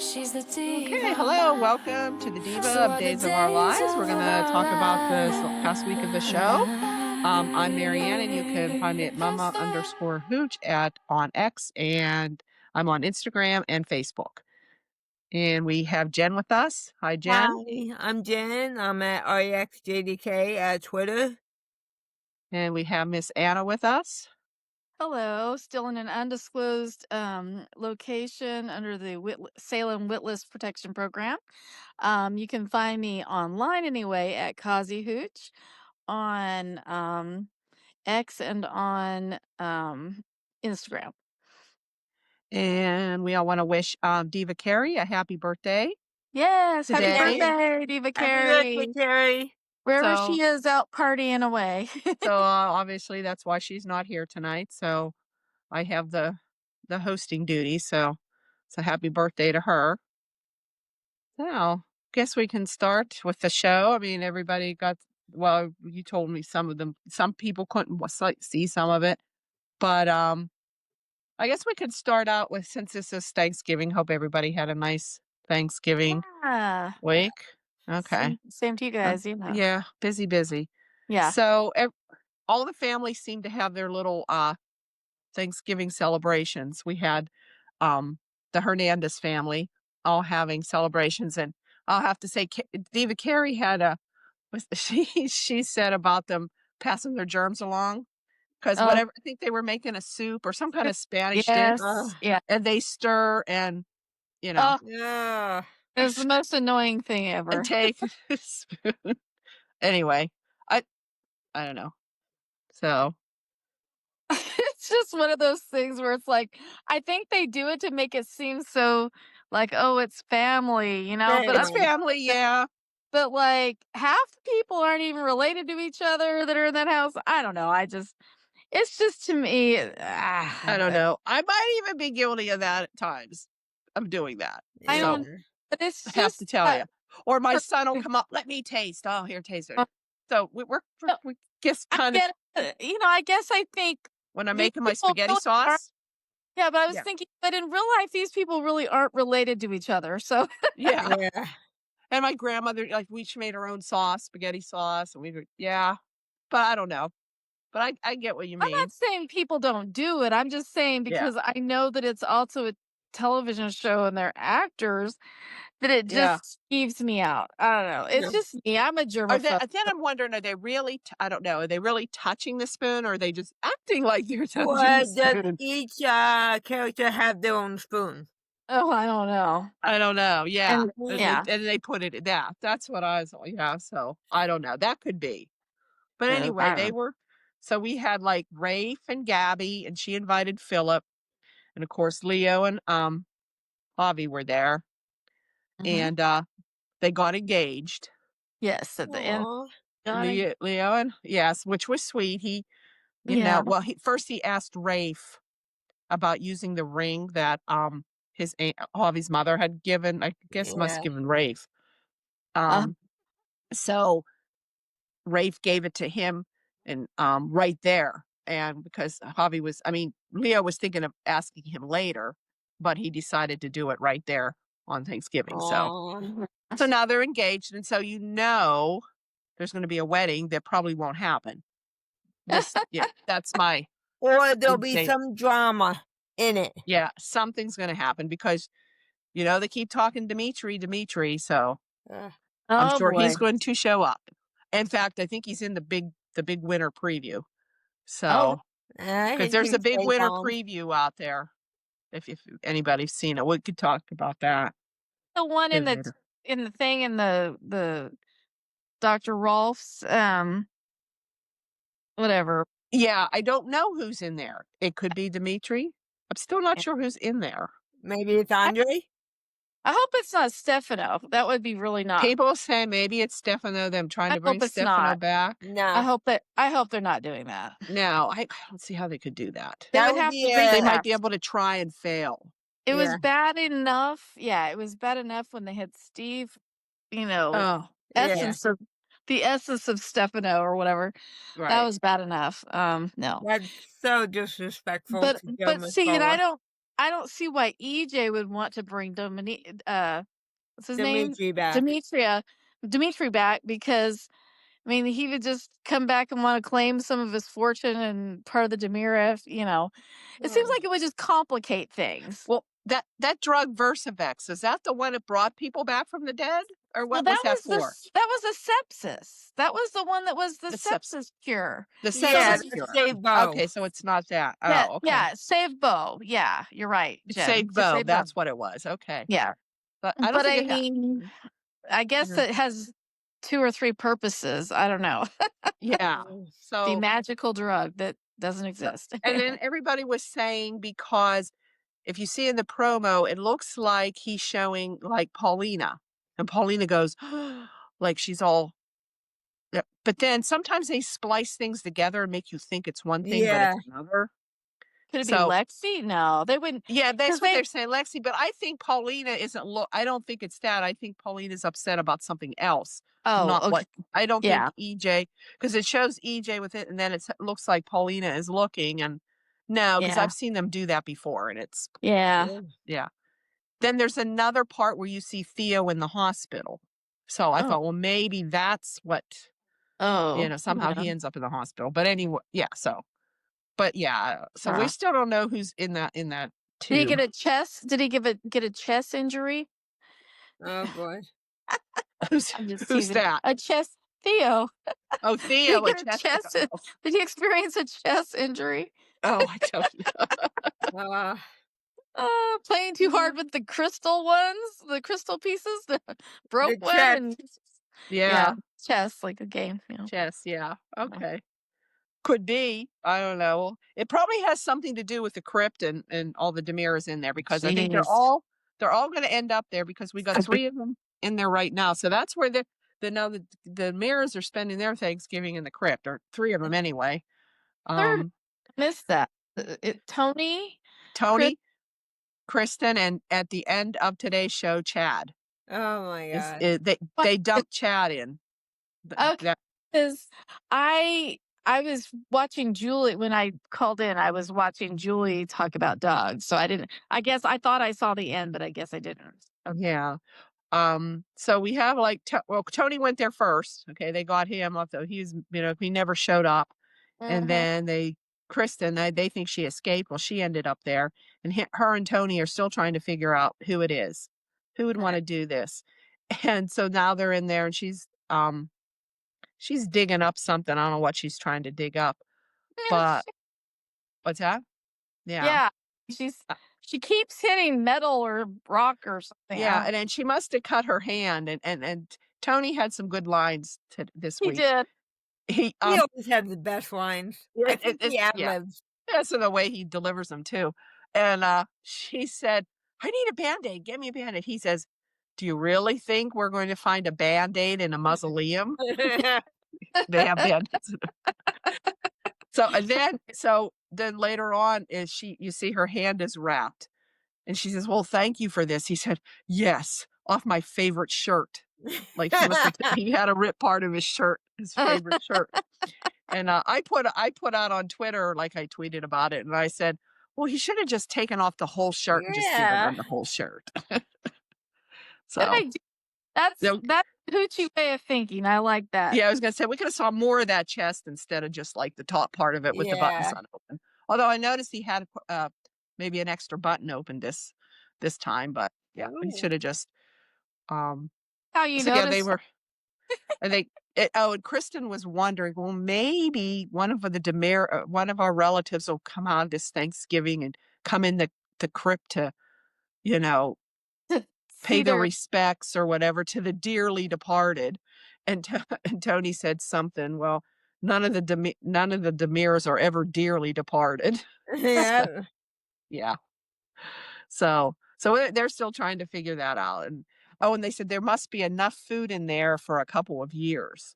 Okay, hello, welcome to the Diva of Days of Our Lives. We're going to talk about this past week of the show. I'm Marianne, and you can find me at mama_hooch on X, and I'm on Instagram and Facebook. And we have Jen with us. Hi, Jen. Hi, I'm Jen. I'm at REXJDK at Twitter. And we have Miss Anna with us. Hello, still in an undisclosed location under the Salem Witless Protection Program. You can find me online anyway at Kazi Hooch on X and on Instagram. And we all want to wish Diva Carey a happy birthday. Yes, Today. happy birthday, Diva Carey. Happy birthday, Carrie. Wherever she is out partying away. So obviously that's why she's not here tonight. So I have the hosting duty. So happy birthday to her. Now, guess we can start with the show. I mean, everybody got, well, you told me some people couldn't see some of it, but I guess we could start out with, since this is Thanksgiving, hope everybody had a nice Thanksgiving week. Okay. Same to you guys, you know. Yeah, busy. Yeah. So all the families seem to have their little Thanksgiving celebrations. We had the Hernandez family all having celebrations, and I'll have to say, Diva Carey had she said about them passing their germs along, because whatever, I think they were making a soup or some kind of Spanish dish, yeah, and they stir and Yeah. it was the most annoying thing ever. and take a spoon. Anyway, I don't know. So It's just one of those things where it's like, I think they do it to make it seem so like, oh, it's family, you know, but it's family, yeah. But like half the people aren't even related to each other that are in that house. I don't know. It's just to me, I don't know. I might even be guilty of that at times. I'm doing that. I So don't, but it's just, I have to tell you. Or my son will come up, let me taste. Oh, here, taste it. So we just kind of, I guess I think when I'm making my spaghetti sauce. Yeah, but I was thinking, but in real life, these people really aren't related to each other. So yeah. And my grandmother, like, she made her own sauce, spaghetti sauce, and but I don't know. But I get what you mean. I'm not saying people don't do it. I'm just saying because I know that it's also a television show and they're actors, that it just skeeves me out. I don't know. It's just me. I'm a germaphobe. Then I'm wondering, are they really, I don't know, are they really touching the spoon, or are they just acting like they're touching the spoon? Does each character have their own spoon? Oh, I don't know. Yeah. And they put it, that's what I was, so I don't know. That could be. But anyway, so we had like Rafe and Gabby, and she invited Philip. And of course, Leo and Avi were there. And they got engaged. Yes, at the end. Leo and which was sweet. He, first he asked Rafe about using the ring that his aunt, Avi's mother had given. I guess must have given Rafe. So Rafe gave it to him, and right there. And because Leo was thinking of asking him later, but he decided to do it right there on Thanksgiving. So now they're engaged, and so there's going to be a wedding that probably won't happen. That's my. Or there'll be some drama in it. Yeah, something's going to happen because, they keep talking Dimitri. So I'm sure he's going to show up. In fact, I think he's in the big winter preview. So because there's a big winter preview out there. If anybody's seen it, we could talk about that. The one in the thing in the Dr. Rolf's whatever. Yeah, I don't know who's in there. It could be Dimitri. I'm still not sure who's in there. Maybe it's Andre. I hope it's not Stefano. That would be really not. People say maybe it's Stefano. Them trying to bring Stefano back. No, I hope they're not doing that. No, I don't see how they could do that. They would have to. They might be able to try and fail. It was bad enough. Yeah, it was bad enough when they had Steve. Essence of the essence of Stefano or whatever. Right. That was bad enough. No, that's so disrespectful. But see, and I I don't see why EJ would want to bring what's his name? Dimitri back. Dimitri back because I mean, he would just come back and want to claim some of his fortune and part of the Demira, It seems like it would just complicate things. Well, that drug Versavex, is that the one that brought people back from the dead? Or Well, what was that for? that was a sepsis. That was the one that was the The sepsis cure. The Yeah, sepsis the cure. Save Bo. Okay, so it's not that. Yeah, Oh, okay. yeah, Save Bo. Yeah, you're right, It's Jen. Save Just Bo. Save Bo. That's what it was. Okay. Yeah. But I don't But think I it had. mean, I guess Yeah. it has 2 or 3 purposes. I don't know. Yeah. The So, magical drug that doesn't exist. and then everybody was saying, because if you see in the promo, it looks like he's showing like Paulina. And Paulina goes, like she's all. Yeah. But then sometimes they splice things together and make you think it's one thing, but Yeah. it's another. Could it be So, Lexi? No, they wouldn't. yeah, that's 'Cause what they they're saying, Lexi. But I think Paulina isn't. I don't think it's that. I think Paulina's upset about something else, Oh, not okay. what. I don't Yeah. think EJ, because it shows EJ with it, and then it looks like Paulina is looking, and no, because Yeah. I've seen them do that before, and it's Yeah. yeah. Then there's another part where you see Theo in the hospital. So I Oh. thought, well, maybe that's what Oh. somehow Yeah. he ends up in the hospital. But anyway, yeah. So, but yeah, so we Huh. still don't know who's in that Did he tube. get a chest? Did he get a chest injury? Oh boy. I'm just Who's teasing. that? A chest Theo. Oh, Did he Theo, a get a chest. chest? Did he experience a chest injury? Oh, I don't know. Uh, Playing too hard with the crystal ones, the crystal pieces, broke the one, chest. and Yeah, chess like a game. chess. Yeah. Yeah. Okay. Could be. I don't know. It probably has something to do with the crypt and all the Demiras in there, because I think Jeez. they're all going to end up there, because we got 3 of them in there right now. So that's where the Demiras are spending their Thanksgiving in the crypt, or 3 of them anyway. Third, missed that. Tony, Tony, Kristen, and at the end of today's show, Chad. Oh my god. They dumped Chad in. Okay, because I was watching Julie when I called in. I was watching Julie talk about dogs, so I didn't. I guess I thought I saw the end, but I guess I didn't. Yeah. So we have like, Tony went there first. Okay. They got him off, though. He never showed up. And then Kristen, they think she escaped. Well, she ended up there, and her and Tony are still trying to figure out who it is, who would want to do this. And so now they're in there, and she's digging up something. I don't know what she's trying to dig up, but what's that? Yeah. Yeah, Uh, she keeps hitting metal or rock or something. Yeah. And then she must have cut her hand, and Tony had some good lines this He week. did. He always had the best lines. Yeah, I think he ad-libs. That's the way he delivers them too. And she said, "I need a Band-Aid. Get me a Band-Aid." He says, "Do you really think we're going to find a Band-Aid in a mausoleum?" They have Band-Aids. So then later on, you see her hand is wrapped, and she says, "Well, thank you for this." He said, "Yes, off my favorite shirt." Like he had a rip part of his shirt, his favorite shirt. And I put out on Twitter, like I tweeted about it, and I said, "Well, he should have just taken off the whole shirt and just given Yeah. her the whole shirt." Good So idea. That's so, hoochie way of thinking. I like that. yeah, I was gonna say we could have saw more of that chest instead of just like the top part of it with the buttons Yeah. unopened. Although I noticed he had maybe an extra button opened this time, but yeah, he Ooh. should have just How you so yeah, they notice? were. And and Kristen was wondering, well, maybe one of one of our relatives will come on this Thanksgiving and come in the crypt to, you know, pay See the their respects or whatever to the dearly departed. And, and Tony said something. Well, none of the Demirs are ever dearly departed. So, Yeah. yeah. So they're still trying to figure that out. And they said there must be enough food in there for a couple of years.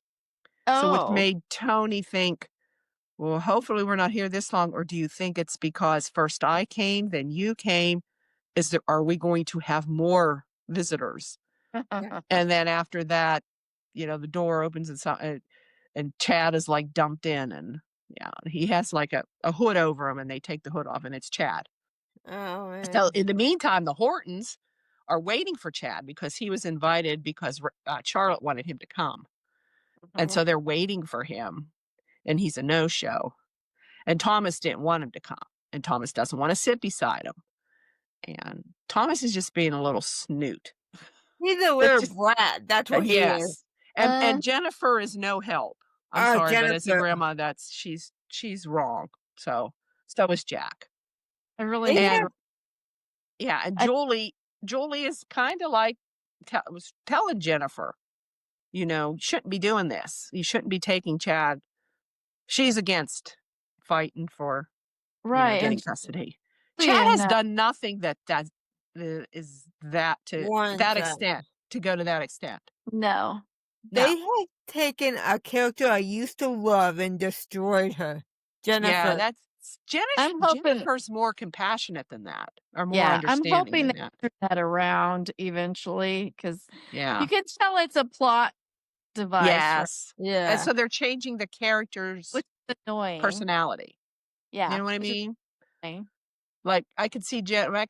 So which Oh. made Tony think, well, hopefully we're not here this long. Or do you think it's because first I came, then you came? Are we going to have more visitors? And then after that, the door opens and Chad is like dumped in, and yeah, he has like a hood over him, and they take the hood off, and it's Chad. Oh, So man. in the meantime, the Hortons are waiting for Chad because he was invited because Charlotte wanted him to come. And Mhm. so they're waiting for him, and he's a no-show. And Thomas didn't want him to come, and Thomas doesn't want to sit beside him. And Thomas is just being a little snoot. He's a It's little just brat. That's what he is. yes. And Jennifer is no help. I'm Oh, sorry, but as a Jennifer. grandma, she's wrong. So is Jack. I really They need And have to. yeah, and I, Julie is kind of like was telling Jennifer, you shouldn't be doing this. You shouldn't be taking Chad. She's against fighting for, right, getting and custody. Chad and has done nothing that is that to one that time. extent to go to that extent. no. No. They have taken a character I used to love and destroyed her. Yeah, Jennifer. that's I'm hoping. Jennifer's more compassionate than that, or more Yeah, I'm understanding hoping than they that. turn that around eventually because Yeah. you can tell it's a plot device, right? Yes. And Yeah. so they're changing the character's Which is annoying. personality. You Yeah, know what I which is mean? annoying. Like I could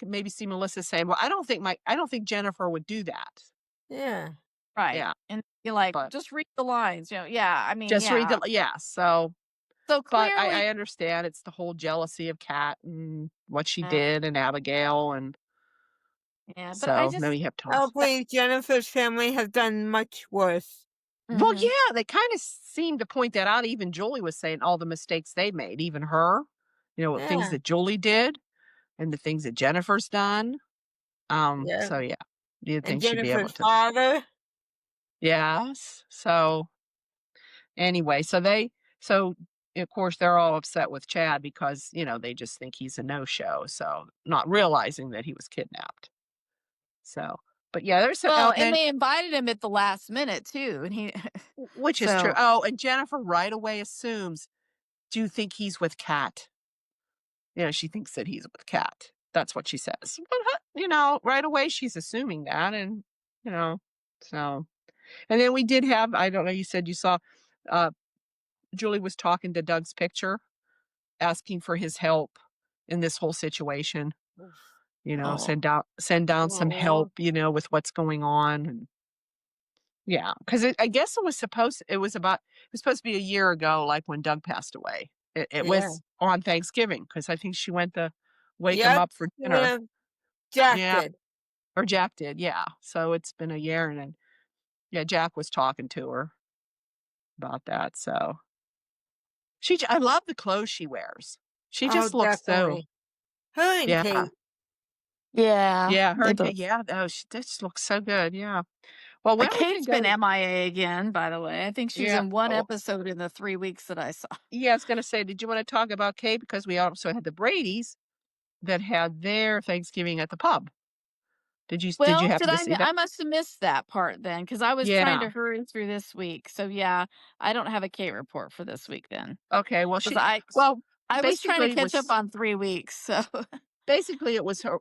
maybe see Melissa saying, "Well, I don't think Jennifer would do that." Yeah. Right. Yeah, And you're like, but just read the lines. Yeah. I mean, just read yeah. the yeah. So, So but clearly, I understand it's the whole jealousy of Kat and what she yeah, did and Abigail, and yeah. But I so now just, you have I Thomas. believe Jennifer's family has done much worse. Well, hmm yeah, they kind of seem to point that out. Even Julie was saying all the mistakes they made, even her, things Yeah. that Julie did and the things that Jennifer's done. Yeah. So yeah, you'd And think she'd be able Jennifer's to. father. Yes. So anyway, so of course they're all upset with Chad because, they just think he's a no-show. So not realizing that he was kidnapped. So, but yeah, there's some, well, oh, and then they invited him at the last minute too, and he, which is true. so Oh, and Jennifer right away assumes, do you think he's with Kat? She thinks that he's with Kat. That's what she says. But, right away she's assuming that. And, you know, so, and then we did have, I don't know, you said you saw, uh, Julie was talking to Doug's picture, asking for his help in this whole situation. oh, Send down some Oh, help, with what's going on. And yeah, because I guess it was supposed to be a year ago, like when Doug passed away. It yeah. was on Thanksgiving because I think she went to wake him Yep. up for dinner. When Jack Yeah, did. or Jack did. Yeah, so it's been a year, and then yeah, Jack was talking to her about that. So I love the clothes she wears. She Oh, just looks so definitely. Her and yeah. Kate. yeah, Yeah, her they and Kate, both. yeah, oh, she just looks so good, yeah. Well, when we can Kate's go been to MIA again, by the way. I think she's yeah, in one oh, episode in the 3 weeks that I saw. yeah, I was gonna say, did you wanna talk about Kate? Because we also had the Bradys that had their Thanksgiving at the pub. Did you Well, happen to see that? I must have missed that part then because I was trying Yeah, to hurry through this week. So yeah, I don't have a Kate report for this week then okay, well, because well, I was trying to basically, it catch up was on 3 weeks. So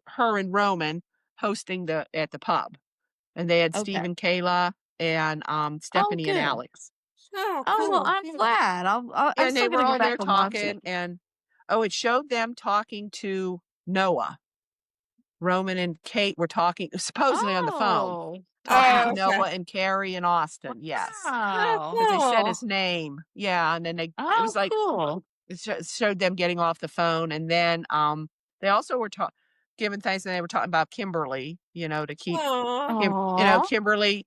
her and Roman hosting at the pub, and they had okay. Steve and Kayla and, Oh, Stephanie and good. Alex. Oh, Oh well, cool. I'm glad. I'm And they still were gonna go all back there and watch it. talking, and oh, it showed them talking to Noah. Roman and Kate were talking supposedly on the phone, Oh, talking to Oh, wow, okay. Noah and Carrie and Austin, yes, Oh, wow. because they said cool. his name. Yeah, and then it Oh, was like cool. it showed them getting off the phone, and then, they also were giving thanks, and they were talking about Kimberly, to keep Aw. Aw. Kimberly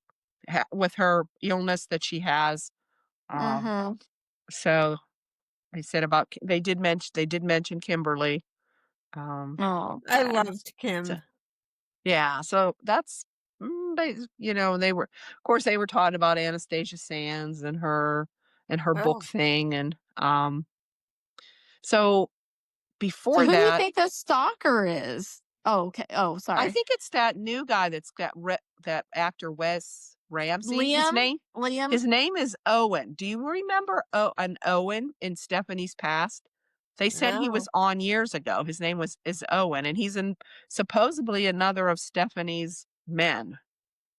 with her illness that she has, um, Mhm. so they said about they did mention Kimberly, I Okay. loved so Kim. yeah, so that's they were, of course, they were talking about Anastasia Sands and her book Oh. thing, and so So before who do you that, think the stalker is? Oh, okay. Oh, I sorry. think it's that new guy that's got that actor Wes Ramsey. Liam? Liam? His name is Owen. Do you remember an Owen in Stephanie's past? They said he was No. on years ago. His name is Owen, and he's in supposedly another of Stephanie's men.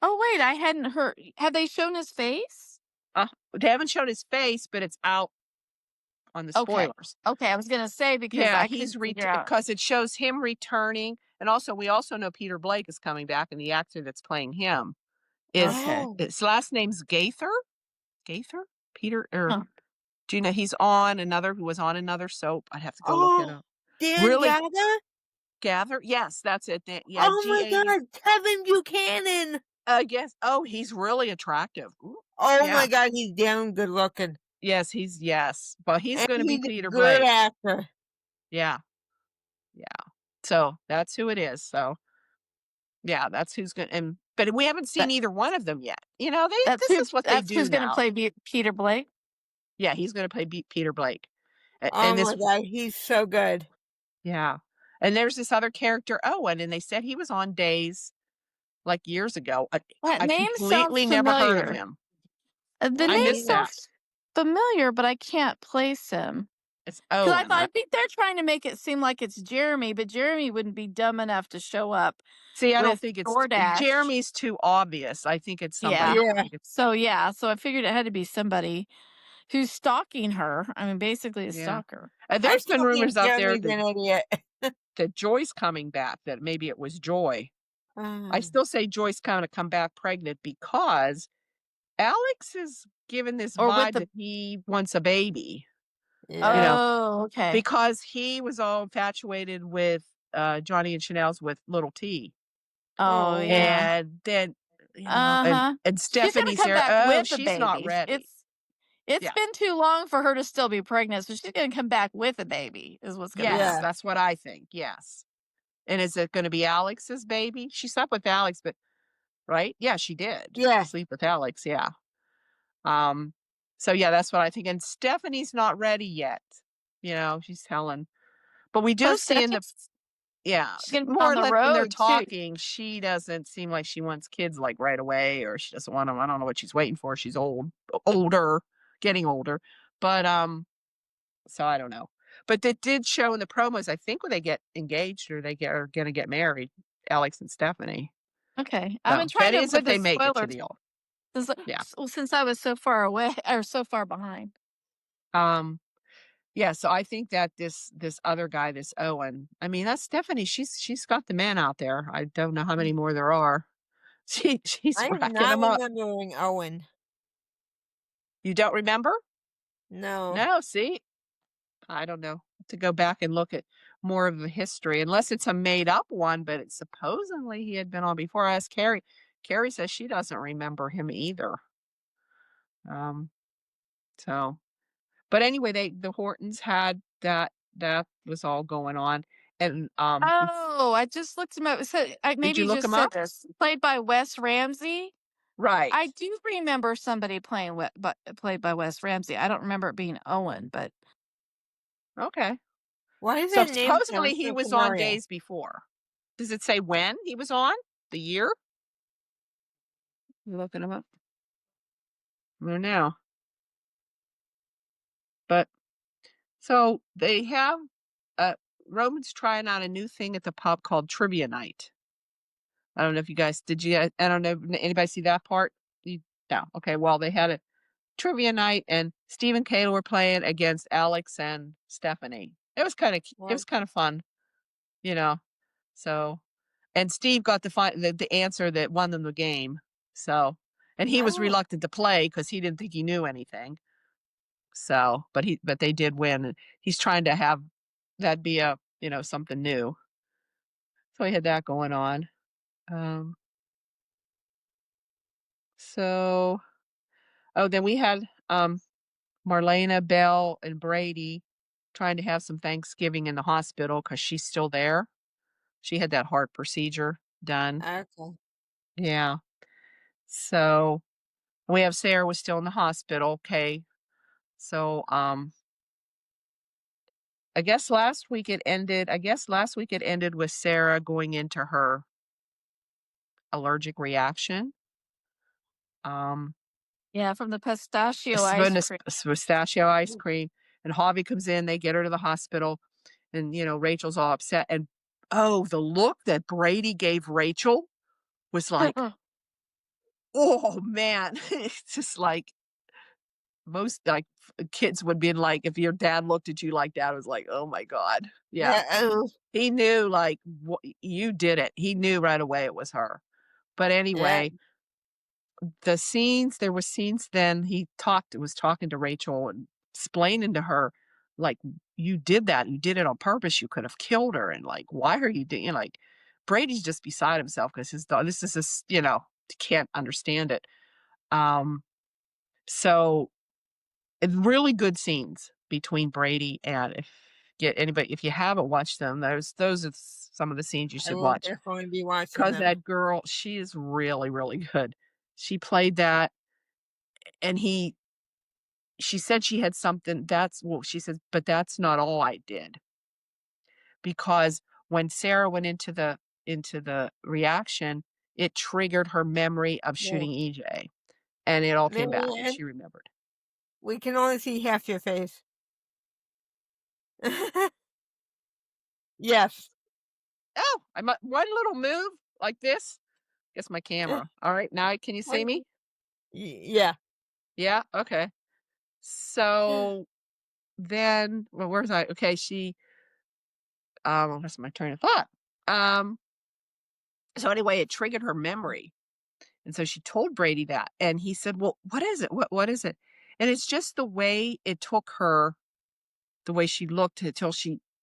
Oh, wait, I hadn't heard. Have they shown his face? Uh, they haven't shown his face, but it's out on the Okay. spoilers. Okay, I was gonna say because Yeah, I he's couldn't figure out. because it shows him returning, and also we also know Peter Blake is coming back, and the actor that's playing him is Okay. Oh, his last name's Gaither. Gaither? Peter or Huh. do you know he was on another soap. I'd have to go look it oh, up. Dan Really Gather? Gather? Yes, that's it. Yeah, Oh my GAU. God, Kevin Buchanan! I guess. Oh, he's really attractive. Ooh, Oh yeah. my God, he's damn good looking, Yes, but he's and going to be he's a Peter good Blake. actor. Yeah, yeah. So that's who it is. So yeah, that's who's going. And but we haven't seen That either one of them yet. You know, this is what they that's do who's gonna now. play Peter Blake? Yeah, he's going to play Peter Blake, Oh and my this God, he's so good. yeah, and there's this other character Owen, and they said he was on Days like years ago. That I name sounds completely never heard of familiar. him. The I Me name missed neither. that. sounds familiar, but I can't place him. It's 'Cause Owen. I think they're trying to make it seem like it's Jeremy, but Jeremy wouldn't be dumb enough to show up See, I don't with think it's DoorDash. Jeremy's too obvious. I think it's somebody. Yeah. Yeah, So I figured it had to be somebody who's stalking her. I mean, basically a Yeah. stalker. I There's been still think rumors out there Jeremy's an idiot. that Joy's coming back, that maybe it was Joy. I Oh, still say Joy's kind of come back pregnant because Alex is given this Or with vibe the that he wants a baby, you yeah. know, Oh, okay. because he was all infatuated with Johnny and Chanel's with little T. Oh, Oh, yeah. And then, Uh-huh. and She's gonna Stephanie's come there. back Oh, with a she's not baby. ready. It's Yeah. been too long for her to still be pregnant, so she's gonna come back with a baby is what's gonna Yes, yeah, happen. that's what I think. Yes. And is it going to be Alex's baby? She slept with Alex, but right? Yeah, she did yeah. sleep with Alex. Yeah. Um, so yeah, that's what I think. And Stephanie's not ready yet. She's telling, but we do Plus see in the Stephanie's yeah, she's gonna be more on or the less when they're road too. talking, she doesn't seem like she wants kids like right away, or she doesn't want them. I don't know what she's waiting for. She's older, getting older, but so I don't know. But they did show in the promos. I think when they get engaged or are going to get married, Alex and Stephanie. Okay. I've been So trying that to is if avoid the they make it to spoilers the old. Yeah. since I was so far away or so far behind. Um. Yeah. So I think that this other guy, this Owen. I mean, that's Stephanie. She's got the man out there. I don't know how many more there are. She's I'm racking not them up. remembering Owen. You don't remember? No. No. See, I don't know. To go back and look at more of the history, unless it's a made up one. But it's supposedly he had been on before. I asked Carrie. Carrie says she doesn't remember him either. Um. So. But anyway, the Hortons had that was all going on, and Oh, I just looked him up. So did maybe you you look just him said up? this. Played by Wes Ramsey. Right. I do remember somebody but played by Wes Ramsey. I don't remember it being Owen, but Okay. Why does So that name sound supposedly he so was on familiar? Days before. Does it say when he was on? The year? You looking him up? I don't know. But so they have uh Roman's trying out a new thing at the pub called Trivia Night. I don't know if you guys did you I don't know anybody see that part? No. Okay, well they had a trivia night and Steve and Kayla were playing against Alex and Stephanie. It What? was kind of fun, you know. So and Steve got the answer that won them the game. So and he was Oh, reluctant to play because he didn't think he knew anything. So but they did win. And he's trying to have that be a something new. So he had that going on. Um so then we had Marlena, Belle, and Brady trying to have some Thanksgiving in the hospital because she's still there. She had that heart procedure done. okay. Yeah. So we have Sarah was still in the hospital. Okay. So I guess last week it ended with Sarah going into her allergic reaction. Um yeah, from the pistachio it's ice been cream. pistachio ice cream. And Javi comes in, they get her to the hospital, and Rachel's all upset. And oh, the look that Brady gave Rachel was like, oh man, it's just like most like kids would be like, if your dad looked at you like that, it was like, oh my God. Yeah. Oh, He knew like you did it. He knew right away it was her. But yeah. anyway, there were scenes then was talking to Rachel and explaining to her, like, you did that. You did it on purpose. You could have killed her. And like, why are you doing, like, Brady's just beside himself because his dog, can't understand it. Um, so really good scenes between Brady and if you haven't watched them, those are some of the scenes you I should will watch definitely be watching because them. that girl, she is really, really good. She played that, and she said she had something she says, but that's not all I did. Because when Sarah went into the reaction, it triggered her memory of Yeah. shooting EJ, and it all came back, and Marianne, she remembered. we can only see half your face. Yes. Oh, one little move like this gets my Eh, camera. All right, now can you see me? y yeah. Yeah, okay. So then, well, where's I? Okay, that's my train of thought. Um, so anyway, it triggered her memory. And so she told Brady that. And he said, well, what is it? What is it? And it's just the way it took her, the way she looked until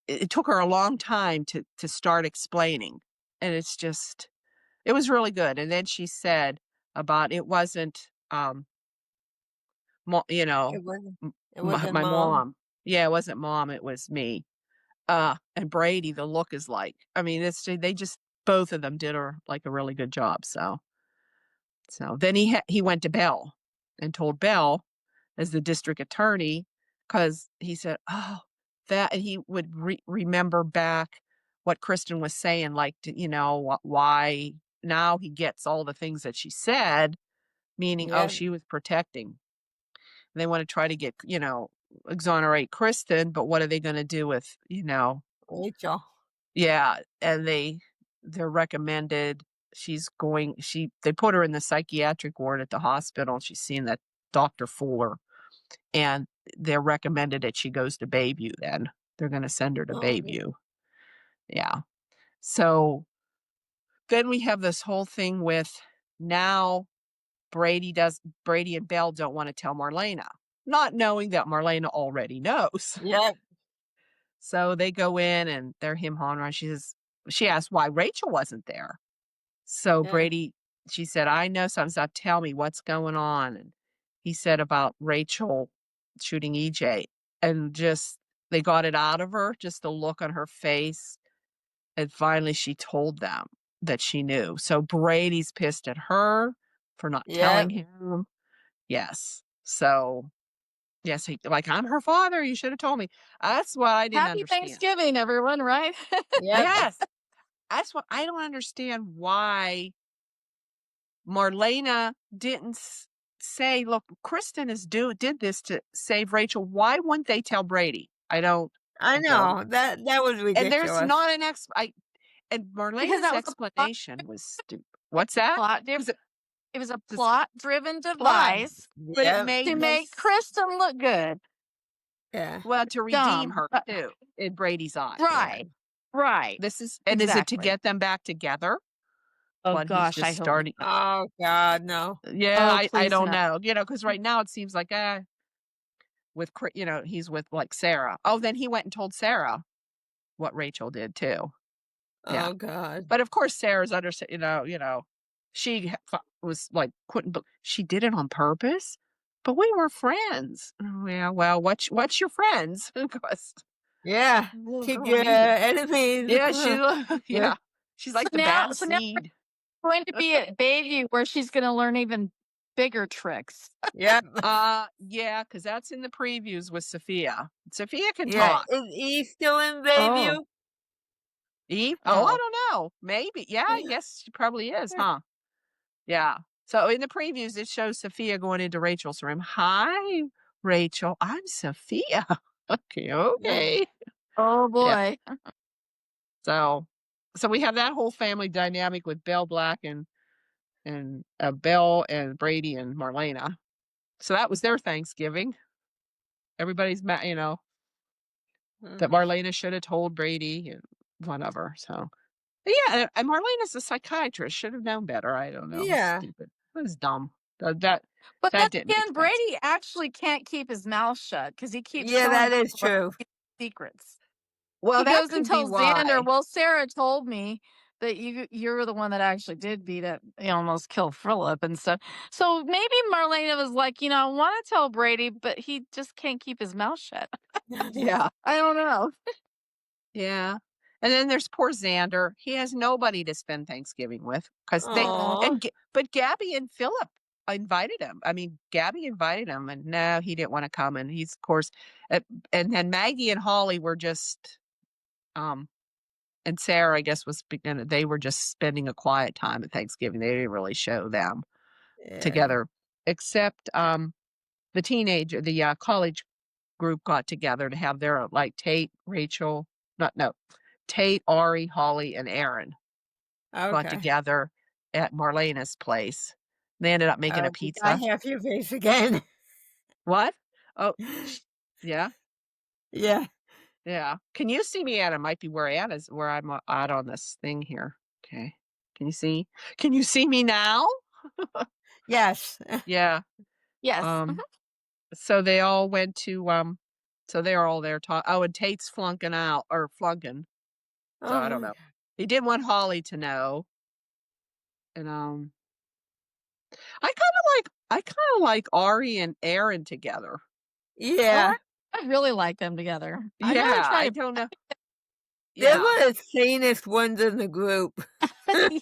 it took her a long time to start explaining. And it was really good. And then she said about it wasn't, you know, It wasn't m- it wasn't my mom. mom. Yeah, it wasn't mom. It was me. And Brady, the look is like, I mean, they just, both of them did like a really good job. So then he went to Bell and told Bell as the district attorney, because he said, oh, that, and he would remember back what Kristen was saying, like, why now he gets all the things that she said, meaning, oh, Yeah, she was protecting. They want to try to get, exonerate Kristen, but what are they going to do with, Rachel. yeah, and they're recommended they put her in the psychiatric ward at the hospital, and she's seeing that Dr. Fuller, and they're recommended that she goes to Bayview then. They're going to send her to Oh, yeah. Bayview. Yeah. So then we have this whole thing with now Brady and Belle don't want to tell Marlena, not knowing that Marlena already knows. Yep, So they go in and they're him hawing around. She asked why Rachel wasn't there. So yeah, she said, I know something. So tell me what's going on. And he said about Rachel shooting EJ, and just, they got it out of her, just the look on her face. And finally she told them that she knew. So Brady's pissed at her for not yep. telling him. Yes. So, yes, like, I'm her father. You should have told me. That's what I didn't Happy understand. Thanksgiving, everyone, right? Yep. Yes. That's what I don't understand, why Marlena didn't say, look, Kristen did this to save Rachel. Why wouldn't they tell Brady? I I don't. know, that was And there's ridiculous. not and Because Marlena's that was a plot explanation was stupid. What's that? plot Because it was a this plot-driven plot, device but it Yep, to made no make Kristen look good. yeah, well, to redeem Dumb. her too in Brady's eyes. Right. Right. And is it to Exactly. get them back together? Oh What he's gosh, I just hope starting. not. oh god, no. Yeah, Oh, I please don't no. know. Because right now it seems like he's with like Sarah. Oh, then he went and told Sarah what Rachel did too. Yeah. Oh god. But of course Sarah's she was like, couldn't, but she did it on purpose. But we were friends. Oh, yeah, well, what's your friends? Because Yeah, little kick girl your needed. enemies. Yeah, Yeah, yeah. She's like the bad So now seed. we're going to be at Bayview where she's gonna learn even bigger tricks. yep, Yeah, because that's in the previews with Sophia. Sophia can yeah. talk. Is he still in Oh. Bayview? Eve? Oh, I Oh. don't know. Maybe. Yeah, I guess she probably is, huh? Yeah. So in the previews, it shows Sophia going into Rachel's room. Hi, Rachel. I'm Sophia. Okay, okay. Oh Yeah. boy. So, we have that whole family dynamic with Belle Black and Belle and Brady and Marlena. So that was their Thanksgiving. Everybody's Mm. that Marlena should have told Brady and whatever. So but yeah, and Marlena's a psychiatrist. Should have known better. I don't know. It was Yeah. stupid. It was dumb. That But then that didn't make again, sense. Brady actually can't keep his mouth shut because he keeps Yeah, telling that is people true. secrets. Well, He that goes and could be tells Xander, why. "Well, Sarah told me that you were the one that actually did beat up, almost kill Philip and stuff." So maybe Marlena was like, I want to tell Brady, but he just can't keep his mouth shut. Yeah. I don't know. Yeah. And then there's poor Xander. He has nobody to spend Thanksgiving with because Oh. but Gabby and Philip invited him. I mean, Gabby invited him and no, he didn't want to come. And he's, of course, uh, and then Maggie and Holly were just, um, and Sarah, I guess, was beginning, they were just spending a quiet time at Thanksgiving. They didn't really show them Yeah. together, except the college group got together to have their like Tate, Rachel, not no, Tate, Ari, Holly, and Aaron got Okay. together at Marlena's place. They ended up making a Did I pizza. have your face again? What? Oh, yeah, Yeah. yeah. Can you see me at? It might be where Ann is, where I'm at on this thing here. Okay. Can you see? Can you see me now? Yes. Yeah. Yes. Um. So they all went to So they're all there talking. Oh, and Tate's flunking out or flunking. So I don't Oh, know. He didn't want Holly to know. And I kind of like Ari and Aaron together. Oh, yeah. I really like them together. I'm gonna Yeah, try I to. don't know. They're Yeah, one of the sanest ones in the group. they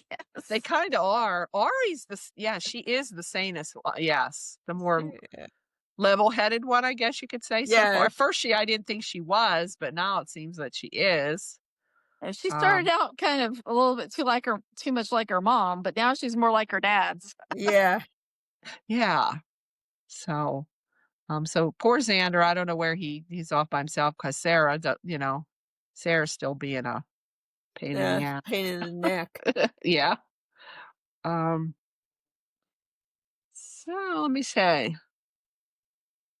Yes. kind of are. Ari's yeah, she is the sanest. Yes, the more Yeah. level-headed one, I guess you could say so far. Yes. At first, I didn't think she was, but now it seems that she is. And she started Um, out kind of a little bit too much like her mom, but now she's more like her dad's. Yeah. yeah. So, so poor Xander. I don't know where he's off by himself because Sarah, Sarah's still being a pain in the ass. Pain in the neck. Yeah. Um. So let me say.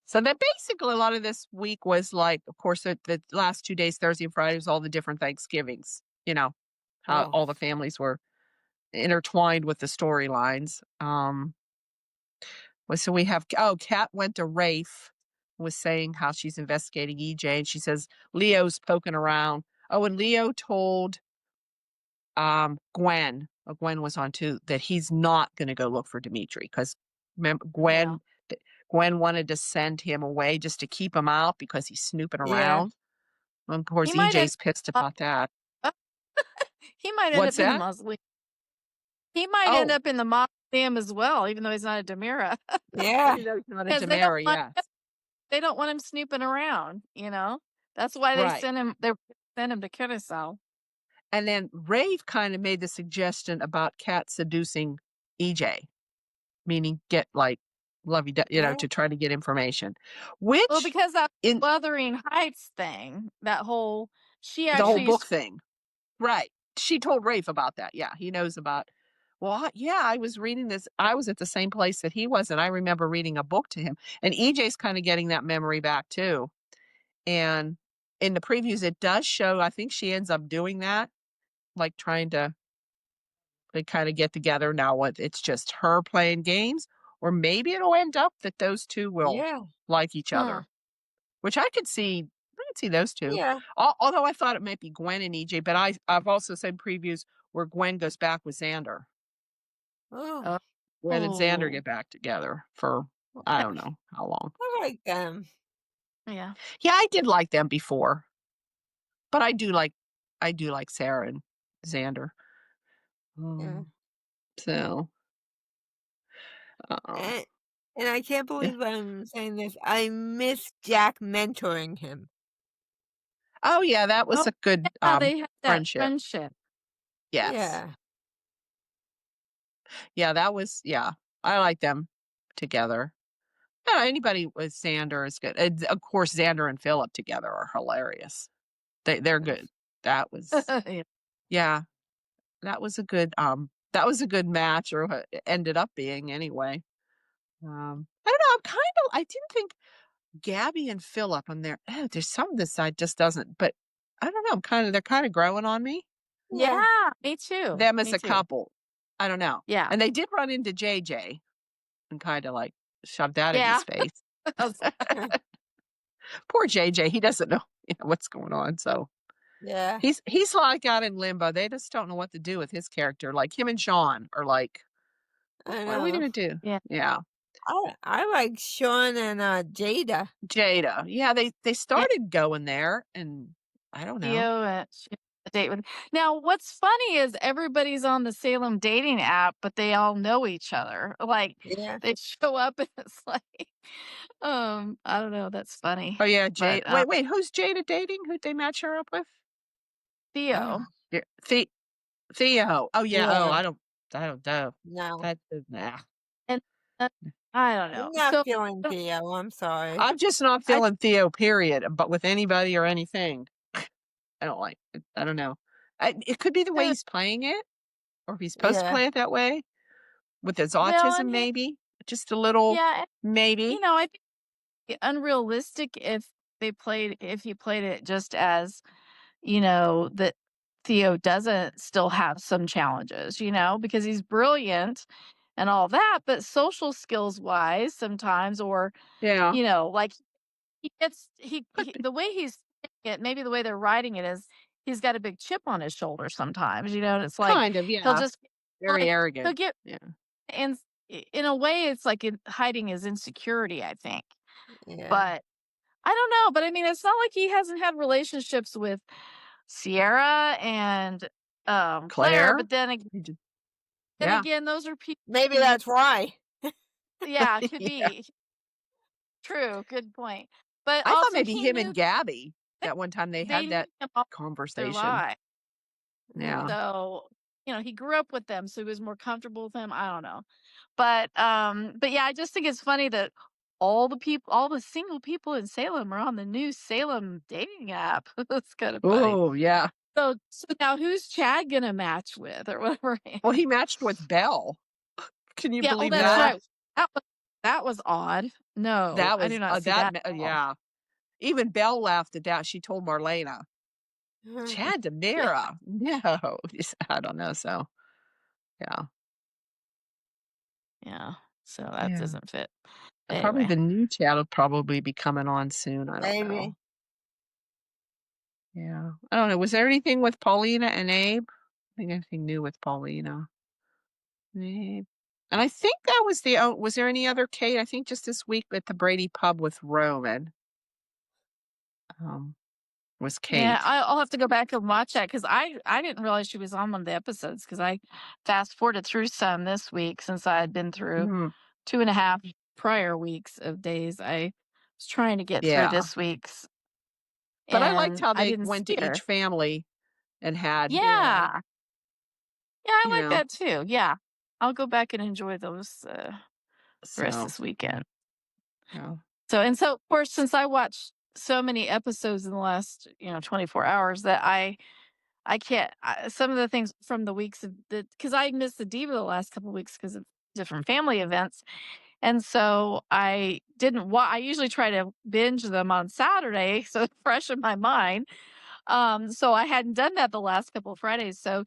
So that basically a lot of this week was like, of course, the last 2 days, Thursday and Friday, was all the different Thanksgivings. How Oh. all the families were intertwined with the storylines. So we have Kat went to Rafe, was saying how she's investigating EJ, and she says Leo's poking around. Oh, and Leo told Gwen. Gwen was on too, that he's not going to go look for Dimitri because Yeah. Gwen wanted to send him away just to keep him out because he's snooping Yeah. around. Of He course, might end EJ's pissed up about that. he might end What's up in the that? mausoleum. He might end Oh, up in the mausoleum as well, even though he's not a Demira, Yeah. you know, he's not a because Demara, yes. they don't want him snooping around. That's why Right. they sent him to Curacao. And then Rave kind of made the suggestion about Kat seducing EJ, meaning get like lovey, Oh. to try to get information, Well, which because that in Wuthering Heights thing, that whole she the whole actually book thing. Right. She told Rafe about that. Yeah, he knows about. Well, yeah, I was reading this. I was at the same place that he was, and I remember reading a book to him. And EJ's kind of getting that memory back too. And in the previews, it does show. I think she ends up doing that, like trying to they kind of get together. Now, what? It's just her playing games, or maybe it'll end up that those two will Yeah. like each Hmm. other, which I could see. I could see those two. Yeah. Although I thought it might be Gwen and EJ, but I've also seen previews where Gwen goes back with Xander. Oh. Oh. Gwen and Xander get back together for I don't know how long. I like them. Yeah. Yeah, I did like them before, but I do like Sarah and Xander. Yeah. Um, so, uh, And, and I can't yeah. believe I'm saying this. I miss Jack mentoring him. Oh yeah, that Oh, was a good yeah, they had that friendship. friendship. Yes. Yeah. Yeah, that was yeah. I like them together. Yeah, anybody with Xander is good. And of course, Xander and Philip together are hilarious. They're good. That was Yeah. yeah. That was a good match, or what it ended up being anyway. I don't know. I didn't think Gabby and Philip on there. Oh, there's some of this side just doesn't. But I don't know. They're kind of growing on me. Yeah, Yeah, me too. Them as Me a too. couple. I don't know. Yeah. And they did run into JJ and kind of like shoved that in his Yeah. face. That's- Poor JJ. He doesn't know, what's going on. So yeah, he's like out in limbo. They just don't know what to do with his character. Like him and Sean are like, I what are we know. gonna do? yeah. Yeah. I like Sean and Jada. Jada. Yeah, they Yeah. started going there and I don't know. Theo and she had a date with. Now, what's funny is everybody's on the Salem dating app, but they all know each other. Like Yeah, they show up and it's like, I don't know. That's funny. Oh yeah, But Jade. Wait, who's Jada dating? Who'd they match her up with? oh, Theo, Yeah, Theo. Oh yeah. Oh, yeah, I don't know. no, That nah. and uh, I don't know. I'm not So feeling Theo. I'm sorry. I'm just not I feeling Theo. Period. But with anybody or anything, I don't like it. I don't know. It could be the way uh, he's playing it, or if he's supposed to Yeah, play it that way with his well, autism. and Maybe just a little. yeah, and, Maybe. I think unrealistic if he played it just as that Theo doesn't still have some challenges, because he's brilliant and all that, but social skills wise sometimes, or, Yeah. like he gets, Could be. the way he's saying it, maybe the way they're writing it is he's got a big chip on his shoulder sometimes, and it's like Kind of. he'll Yeah. just Very like, he'll arrogant. get, Yeah. and in a way, it's like hiding his insecurity, I think. yeah, But I don't know. But I mean, it's not like he hasn't had relationships with Sierra and Claire, Claire. but then Yeah. again, those are people maybe he that's why. yeah, could Yeah. be. True, good point. But I thought also maybe he him knew and Gabby that one time they they had knew that him all their conversation. lives. Yeah. Yeah, So, he grew up with them, so he was more comfortable with them. I don't know. But yeah, I just think it's funny that all the single people in Salem are on the new Salem dating app. That's kind of funny. Oh, yeah. So now who's Chad gonna match with or whatever? Well, he matched with Belle. Can you Yeah, oh, believe that's that? yeah, right. That was odd. No, That I did was not see that at all. yeah. Even Belle laughed at that. She told Marlena, Chad Yeah, DeMira. No. I don't know. So, yeah. yeah. So that Yeah. doesn't fit. Probably Anyway. the new Chad will probably be coming on soon. I don't know. maybe. Yeah. I don't know. Was there anything with Paulina and Abe? I think anything new with Paulina and Abe. And I think that was was there any other Kate? I think just this week at the Brady pub with Roman, um, was Yeah, Kate. I'll have to go back and watch that because I didn't realize she was on one of the episodes because I fast forwarded through some this week since I had been through Mhm. 2.5 prior weeks of days. I was trying to get through Yeah. this week's But I liked and how I they didn't went see to each her. family and had, Yeah, Yeah. Yeah, I you like know, that too. Yeah. I'll go back and enjoy those the rest so, this weekend. yeah. So of course since I watched so many episodes in the last, 24 hours that I can't some of the things from the weeks of the cuz I missed the Diva the last couple weeks because of different family events. And so I didn't I usually try to binge them on Saturday so it's fresh in my mind. So I hadn't done that the last couple of Fridays. So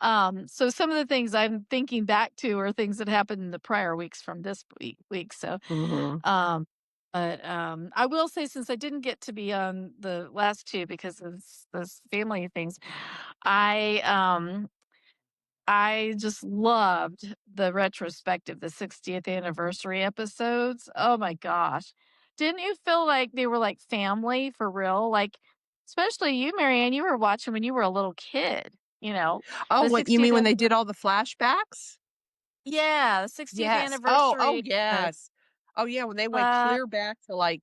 some of the things I'm thinking back to are things that happened in the prior weeks from this week. So Mhm. um but I will say since I didn't get to be on the last two because of those family things, I um I just loved the retrospective, the 60th anniversary episodes. Oh my gosh. Didn't you feel like they were like family for real? Like, especially you, Marianne, you were watching when you were a little kid, Oh, the what you 60th mean when they anniversary. did all the flashbacks? Yeah, the 60th Yes. Oh, anniversary. yes. Oh, yeah, when they went Uh, clear back to, like,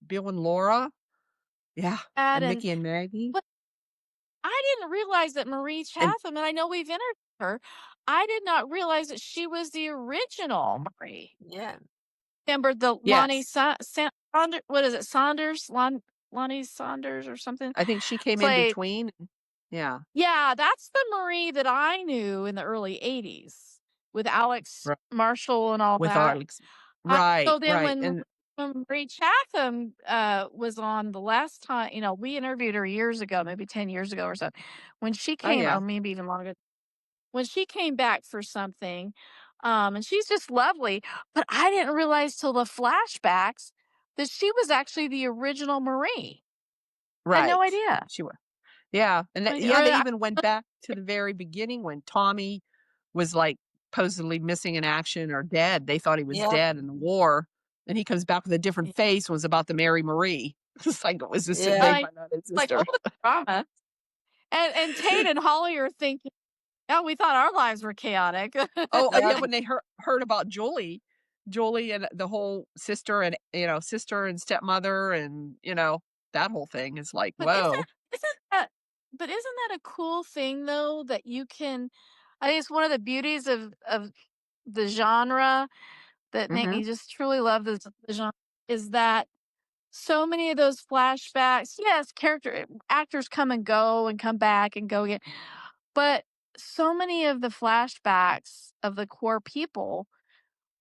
Bill and Laura. Yeah, and and Mickey and Maggie. but I didn't realize that Marie And Chatham, and I know we've interviewed her, I did not realize that she was the original Marie. yeah, Remember the Lonnie yes, Saunders, what is it? Lonnie Saunders or something I think she came in played. between. Yeah, Yeah, that's the Marie that I knew in the early 80s with Alex right, Marshall and all with that. Alex. Right, So then right, and when Marie Chatham, was on the last time, we interviewed her years ago, maybe 10 years ago or so. When she oh, came, yeah. or maybe even longer, when she came back for something, and she's just lovely, but I didn't realize till the flashbacks that she was actually the original Marie. I had no Right. idea. She wa Yeah, and I that mean, or yeah, they I even went back to the very beginning when Tommy was, like, supposedly missing in action or dead. They thought he was Yep. dead in the war, and he comes back with a different face, was about to marry Marie. It's like it was his they Yeah. I found out his like, what sister. was the drama? And Tate and Holly are thinking, "Oh, we thought our lives were chaotic." Oh, yeah, Yep. when they heard about Julie and the whole sister and, sister and stepmother and, that whole thing is like, But "Whoa." that isn't that a cool thing though that you can I think it's one of the beauties of the genre that make Mhm. me just truly love the genre is that so many of those flashbacks, yes, actors come and go and come back and go again, but so many of the flashbacks of the core people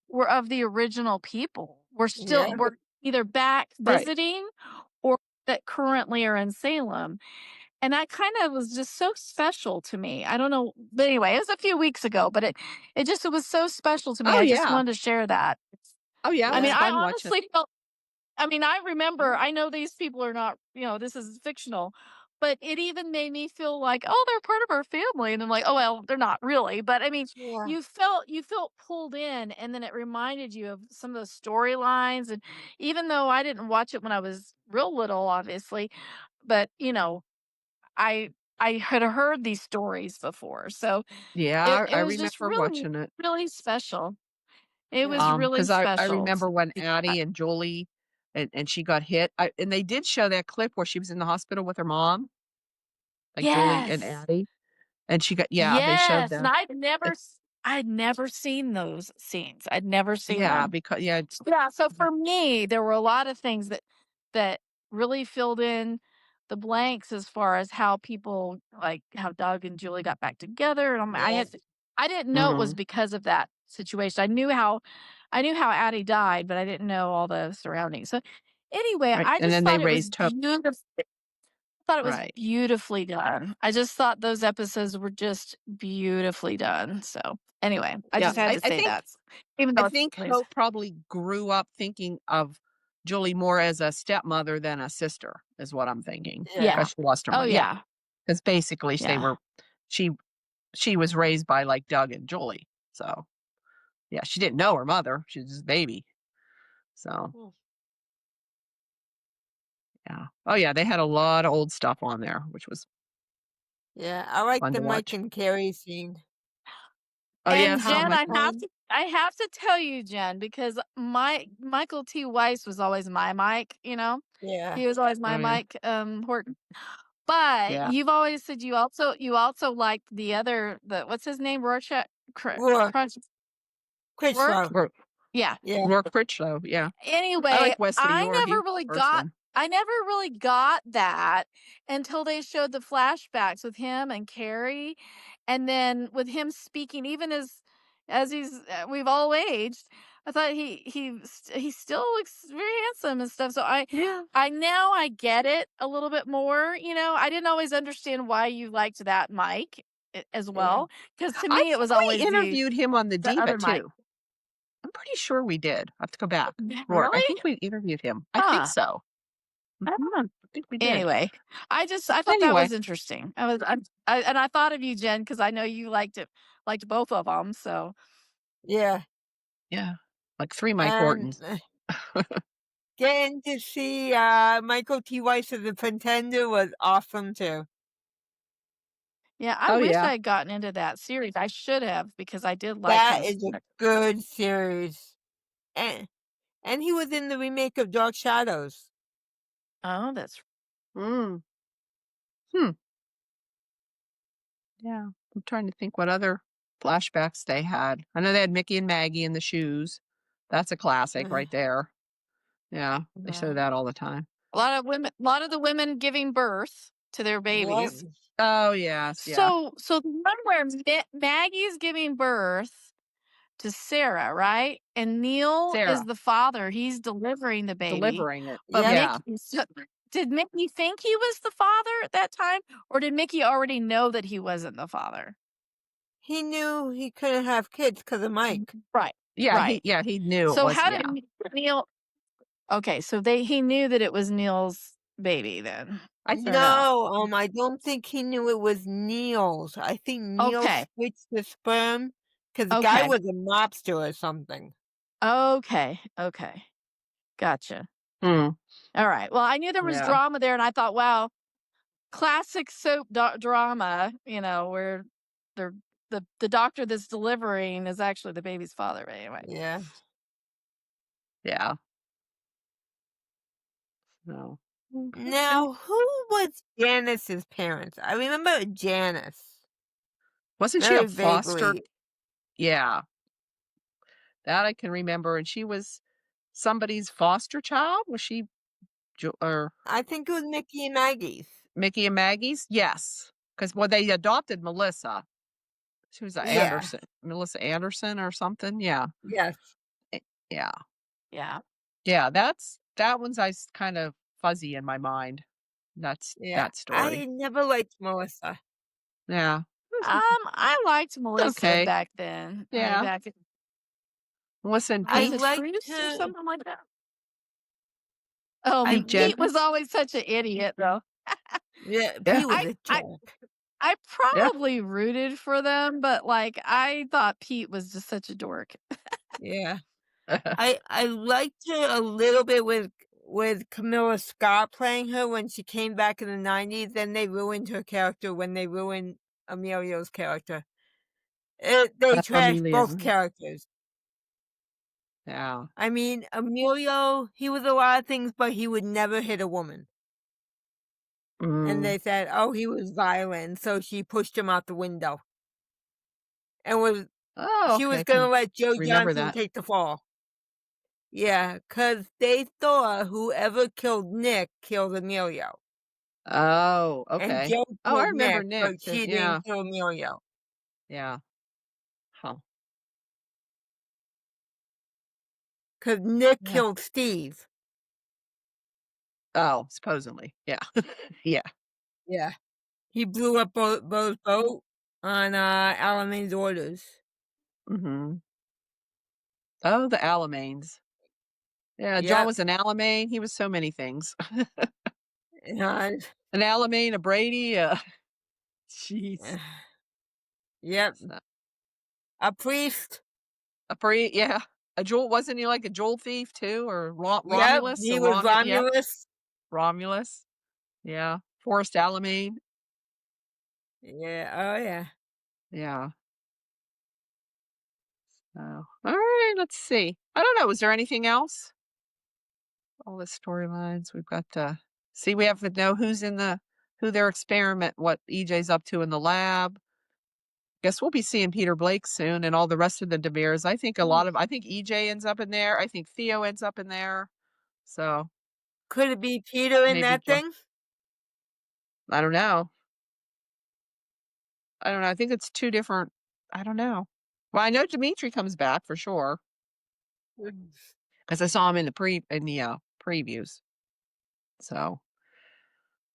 were of the original people. Yeah. We're either back Right. visiting or that currently are in Salem. And that kind of was just so special to me. I don't know, but anyway, it was a few weeks ago, but it was so special to me. Oh, I just yeah. wanted to share that. Oh, yeah, it I was mean, Yeah. I fun watching. honestly felt I mean, I remember, I know these people are not, this is fictional, but it even made me feel like, oh, they're part of our family. And I'm like, oh, well, they're not really. But I mean, Yeah. you felt pulled in, and then it reminded you of some of those storylines. And even though I didn't watch it when I was real little, obviously, but I I had heard these stories before. So Yeah, it I was just remember really, watching it. really special. It was Yeah. really Because I special to remember when see that. Addie and Julie and she got hit, and they did show that clip where she was in the hospital with her mom, like Julie and Yes. Addie, and she got yeah, they showed Yes, and that. It I'd never seen those scenes. I'd never seen yeah, them. because yeah, Yeah, so for me, there were a lot of things that really filled in the blanks as far as how people like how Doug and Julie got back together. And Yeah. I didn't know it was mhm, because of that situation. I knew how Addie died, but I didn't know all the surroundings. So anyway, right, I and just then they thought it was raised Toby. beautiful. Thought it was Right. beautifully done. I just thought those episodes were just beautifully done. So, anyway, I Yeah, just had Yeah. to I say think that. Even I though it's think please. Hope probably grew up thinking of Julie more as a stepmother than a sister, is what I'm thinking, Yeah. Yeah. because she lost her Oh, mom. Yeah, yeah. because basically they Yeah. were she she was raised by, like, Doug and Julie, so, yeah, she didn't know her mother, she was just a baby, so, Mm. yeah. Oh, yeah, they had a lot of old stuff on there, which was Yeah. I like fun the to Mike watch. and Carrie scene. Oh, And yes, How Jen, Mike I have to tell you, Jen, because Michael T. Weiss was always my Mike, Yeah. He was always my oh, yeah, Mike, Horton. But yeah, you've always said you also liked the other what's his name? Rorschach Rourke. Rourke? Critchlow. Rourke Yeah. Rourke Critchlow, yeah. I Anyway, like Wesley Orr, he was the first one. I never really got that until they showed the flashbacks with him and Carrie, and then with him speaking even as we've all aged. I thought he still looks very handsome and stuff. So Yeah. I now I get it a little bit more, I didn't always understand why you liked that Mike as Yeah. well, because to I me it think was we always interviewed him on the the Diva other Mike. too. I'm pretty sure we did. I have to go back. Rourke, I Really? think we interviewed him. I think Huh. so. I Mhm, don't know. I think we did. Anyway, I thought that Anyway, was interesting. And I thought of you, Jen, because I know you liked both of them. So Yeah. yeah, like 3 Mike And Hortons. getting to see Michael T. Weiss as the Pretender was awesome too. yeah, I Oh, wish yeah. I had gotten into that series. I should have because I did like That him. is a good series. And and he was in the remake of Dark Shadows. Oh, that's Mm, hmm, yeah. I'm trying to think what other flashbacks they had. I know they had Mickey and Maggie in the shoes. That's a classic Uh, right there. Yeah, they show yeah. that all the time. A lot of the women giving birth to their yep. babies. Oh, yes, yeah. So the one where Maggie's giving birth. to Sarah, right? And Neil is Sarah the father. He's delivering the baby. delivering it. But Yep. Yeah. did Mickey think he was the father at that time? Or did Mickey already know that he wasn't the father? He knew he couldn't have kids because of Mike. Right. Yeah, Right. he knew it So was, how yeah. did Neil Okay, so he knew that it was Neil's baby then. I Or no? No, I don't think he knew it was Neil's. I think Neil Okay. switched the sperm because the guy Okay. was a mobster or something. Okay. Okay. Gotcha. Hmm. All right. Well, I knew there was Yeah. drama there, and I thought, wow, classic soap drama, where the the doctor that's delivering is actually the baby's father. But anyway. Yeah. Yeah. No. Okay. Now, who was Janice's parents? I remember Janice Wasn't she a very foster? vaguely. Yeah. That I can remember, and she was somebody's foster child? Was she or I think it was Mickey and Maggie's. Mickey and Maggie's? Yes. Because they adopted Melissa. She was a Yeah. Anderson, Melissa Anderson or something. Yeah. Yes. Eh, yeah. Yeah. Yeah, that one's kind of fuzzy in my mind. That's Yeah. that story. I never liked Melissa. Yeah. I liked Melissa Okay. back then. I mean, Yeah. back Melissa and I was Pete. it liked Fruits or her. something like that? Oh, I Pete Pete was Jenkins. always such an idiot, though. Yeah, Yeah. Pete was I a I jerk. I Yeah. probably rooted for them, but like I thought Pete was just such a dork. Yeah. I liked her a little bit with Camilla Scott playing her when she came back in the 90s. Then they ruined her character when they ruined Emilio's character. They trashed Amelia. both characters. Yeah. I mean, Emilio, he was a lot of things, but he would never hit a woman. And Mm. they said, oh, he was violent, so she pushed him out the window. And Oh, she okay. was I going to can let Joe remember Johnson that. take the fall. Yeah, because they thought whoever killed Nick killed Emilio. Oh, And okay. Joe Oh, I killed remember Nick, Nick but too. she Yeah. didn't kill Emilio. Yeah. Huh. Because Nick Yeah. killed Steve. Oh, supposedly. Yeah. Yeah. Yeah. He blew up Bo's boat on Alamane's orders. Mhm. Oh, the Alamains. Yeah, John Yep. was an Alamein. He was so many things. Uh, An Alamein, a Brady, jeez. yep. So, A priest. yeah. A jewel wasn't he like a jewel thief too, or Yep. Romulus? He A was Yep, Romulus. Romulus. Yeah, Forrest Alamein. Yeah. Oh, yeah. Yeah. So, all right. Let's see. I don't know. Was there anything else? All the storylines we've got to see. We have to know who their experiment, what EJ's up to in the lab. Guess we'll be seeing Peter Blake soon and all the rest of the DeVeres. I think EJ ends up in there. I think Theo ends up in there. So Could it be Peter in maybe that John. thing? I don't know. I don't know. I think it's two different. I don't know. Well, I know Dimitri comes back for sure because I saw him in the previews. So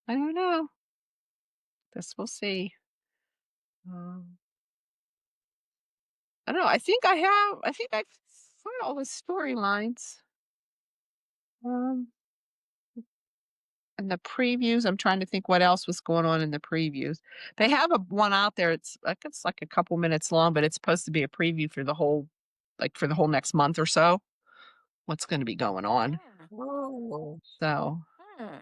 I don't know. Guess we'll see. Um, I don't know. I think I've found all the storylines. Um, in the previews, I'm trying to think what else was going on in the previews. They have one out there. It's like a couple minutes long, but it's supposed to be a preview for for the whole next month or so. What's going to be going on? Oh. So Hmm.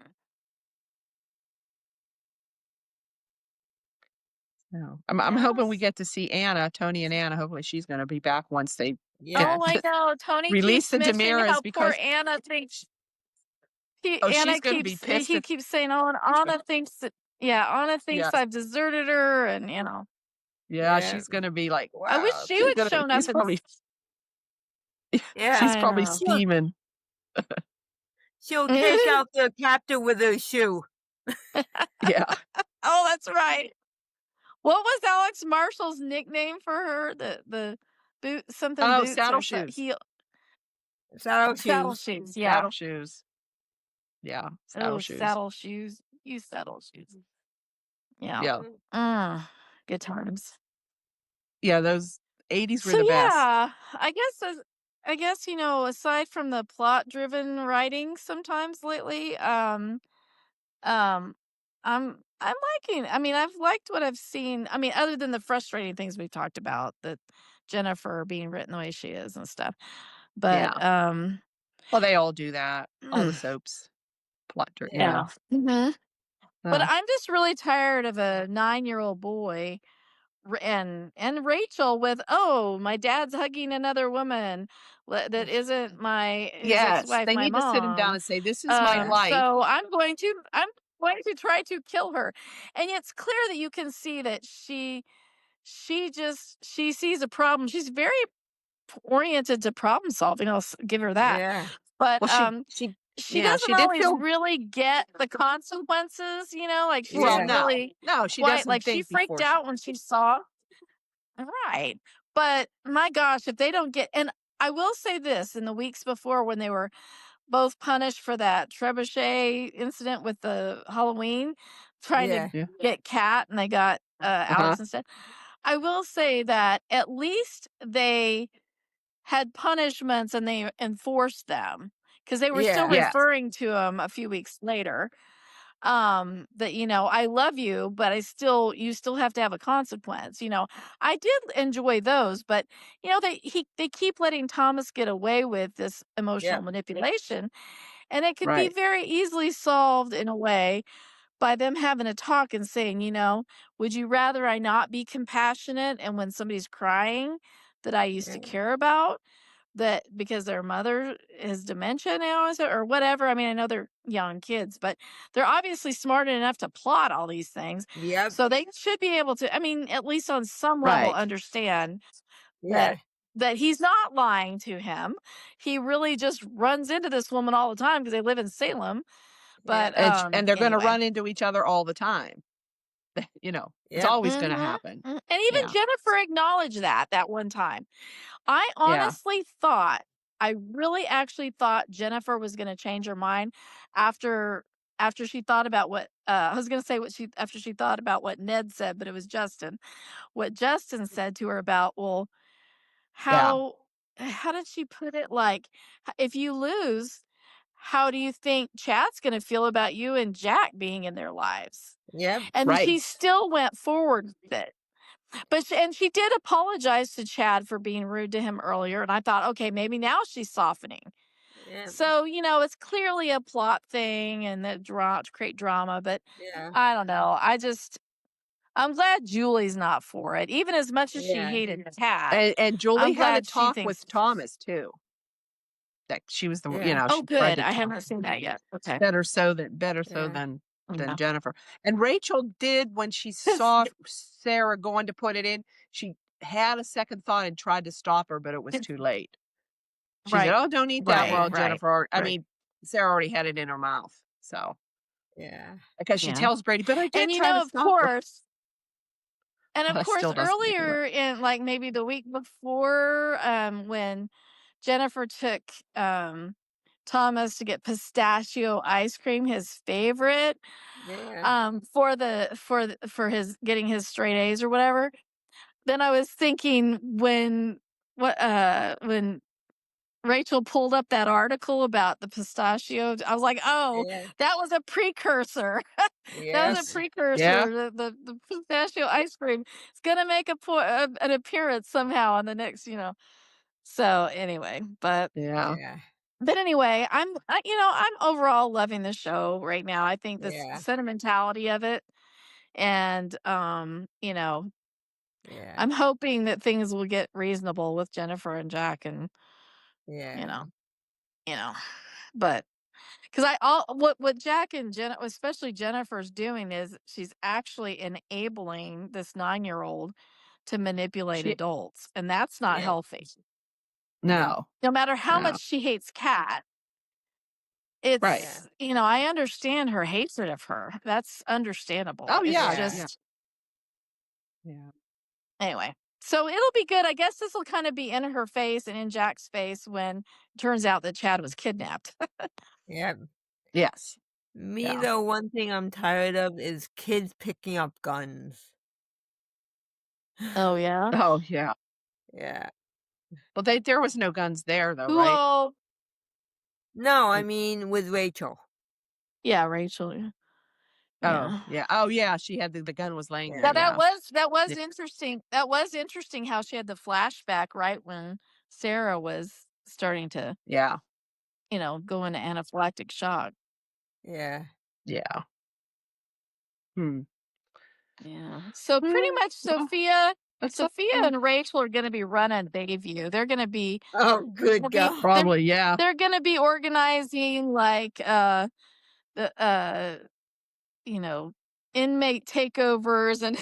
no, I'm hoping we Yes. get to see Anna, Tony, and Anna. Hopefully, she's going to be back once they get Yeah. Oh, I know. Tony release keeps the mentioning how Damaras poor because Anna thinks she's going to be pissed he at keeps saying, "Oh, and Anna thinks that Anna thinks yes. I've deserted her," and Yeah, Yeah. she's going to be like, I wish wow. she would shown up She's and probably Yeah. she's I probably know. steaming. She'll take out the captor with her shoe. Yeah. Oh, that's right. What was Alex Marshall's nickname for her? something Oh, boots saddle or shoes. Saddle saddle shoes. shoes. Yeah. Saddle shoes. Yeah, saddle Oh, shoes. saddle shoes. Use saddle shoes. Yeah. Yeah. Good times. Yeah, those 80s were So the best. yeah, I guess aside from the plot-driven writing sometimes lately, um, I'm liking. I mean, I've liked what I've seen. I mean, other than the frustrating things we've talked about, that Jennifer being written the way she is and stuff. But Yeah. Well, they all do that. All the soaps. Yeah. yeah. Mhm. But Uh, I'm just really tired of a 9-year-old boy and Rachel with, "Oh, my dad's hugging another woman that isn't his yes, ex-wife, they my need to sit him down mom. and say, "This is my Yeah. life." So I'm going to try to kill her." And it's clear that you can see that she sees a problem. She's very oriented to problem solving. give her that. Yeah. But Well, she yeah, doesn't she did always feel really get the consequences, like she well, doesn't Yeah. no. really No, she quite, doesn't like, she think freaked before she out when she saw. Right. But my gosh, if they don't get, and I will say this, in the weeks before when they were both punished for that trebuchet incident with the Halloween, trying to Yeah. Yeah. get Kat and they got Uh-huh. Alex instead. I will say that at least they had punishments and they enforced them, because they were still Yeah. Yes. referring to him a few weeks later, that I love you, but you still have to have a consequence. I did enjoy those, but they keep letting Thomas get away with this emotional Yep. manipulation, and it could be Right. very easily solved in a way by them having a talk and saying, would you rather I not be compassionate, and when somebody's crying that I used Yeah. to care about, that because their mother has dementia now, is it, or whatever. I mean, I know they're young kids, but they're obviously smart enough to plot all these things. Yep. So they should be able to, I mean, at least on some level, Right. understand Yeah. that he's not lying to him. He really just runs into this woman all the time because they live in Salem. Yep. But And they're gonna anyway. run into each other all the time. It's Yep. always gonna Mhm, happen. mhm, and even Yeah. Jennifer acknowledged that one time. I Yeah. honestly thought I really actually thought Jennifer was gonna change her mind after she thought about what, I was gonna say what she after she thought about what Ned said, but it was Justin. What Justin said to her about, well, Yeah. how did she put it? Like, if you lose, how do you think Chad's gonna feel about you and Jack being in their lives?" Yep. And Right. she still went forward with it. But she did apologize to Chad for being rude to him earlier, and I thought, "Okay, maybe now she's softening." Yep. So, it's clearly a plot thing and that to create drama, but Yeah. I don't know. I'm glad Julie's not for it. Even as much as she Yeah. hated Chad, And Julie I'm had a glad she talk thinks. with Thomas too. That she was Yeah. Oh, she tried good. to I talk haven't seen that yet. Okay. better so Yeah. than Yeah. Jennifer. And Rachel did when she saw Sarah going to put it in, she had a second thought and tried to stop her, but it was too late. She said, Right. "Oh, don't eat that." Right. Well, Right. I Right. mean, Sarah already had it in her mouth. So, Yeah. because she Yeah. tells Brady, "But I And did try to of stop her." course, Well, that still doesn't make it right. earlier in, like, maybe the week before, when Jennifer took Thomas to get pistachio ice cream, his favorite, Yeah. for his getting his straight A's or whatever. Then I was thinking when Rachel pulled up that article about the pistachio, I was like, "Oh, Yeah. that was a precursor." That was a Yep. Yeah. precursor. The pistachio ice cream is gonna make an appearance somehow on the next. So anyway, Yeah. Yeah. but anyway, I'm overall loving the show right now. I think this Yeah. sentimentality of it, and Yeah. I'm hoping that things will get reasonable with Jennifer and Jack, and you Yeah. know, you know, but because what Jack and especially Jennifer's doing, is she's actually enabling this 9-year-old to manipulate She adults, and that's not Yeah. healthy. No. no. No matter how No. much she hates Kat, Right. Yeah. I understand her hatred of her. That's understandable. Oh, It's yeah. Yeah. Yeah. just Yeah. anyway. So it'll be good. I guess this will kind of be in her face and in Jack's face when it turns out that Chad was kidnapped. Yeah. Yes. Me, Yeah. though, one thing I'm tired of is kids picking up guns. Oh, yeah? Oh, yeah. Yeah. But there was no guns there though, Who right? all No, I mean with Rachel. Yeah, Rachel, yeah. Oh, Yeah. yeah. Oh, yeah, she had the gun was laying there, Yeah, Yeah. that yeah. was Yeah. interesting. That was interesting how she had the flashback right when Sarah was starting to, Yeah. go into anaphylactic shock. Yeah. Yeah. Hmm. Yeah. So pretty Well, much well, that's Sophia okay. and Rachel are gonna be running Bayview. They're gonna be Oh, they'll good be God. they're Probably, yeah. they're gonna be organizing like the you know inmate takeovers and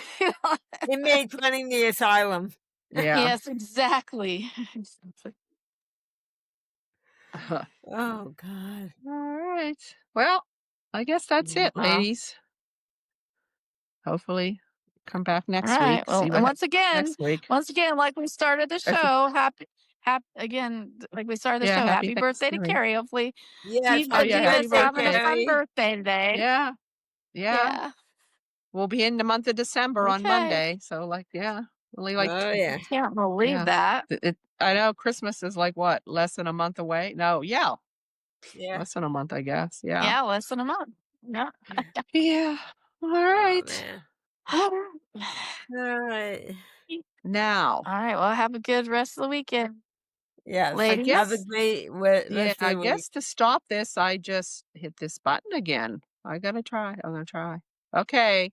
Inmates running the asylum. Yeah. yes, exactly. Exactly. Oh, God. Alright. Well, I guess that's it, Wow. ladies. Hopefully, come back All next right. week, Well, see and what happens next week. once again, like we started the If show, happy again, like we started the Yeah, show. happy Happy birthday to Thanksgiving. Carrie. Hopefully, Yes, Oh, yeah, happy Diva's birthday, having a birthday. fun Carrie. birthday today. Yeah. Yeah. Yeah. We'll be in the month of December on Okay. Monday, so, like, yeah, only, like, Oh, yeah. Can't believe yeah. that. I know Christmas is, like, what, less than a month away? No, yeah, Yeah. less than a month, I guess, yeah. Yeah, less than a month. Yeah. Yeah. Oh, Alright. man. All All right. Now, right. Well, have a good rest of the weekend, Yes. I Have ladies. a guess great yeah, rest of I the week. guess to stop this, I just hit this button again. I'm gonna try. Okay.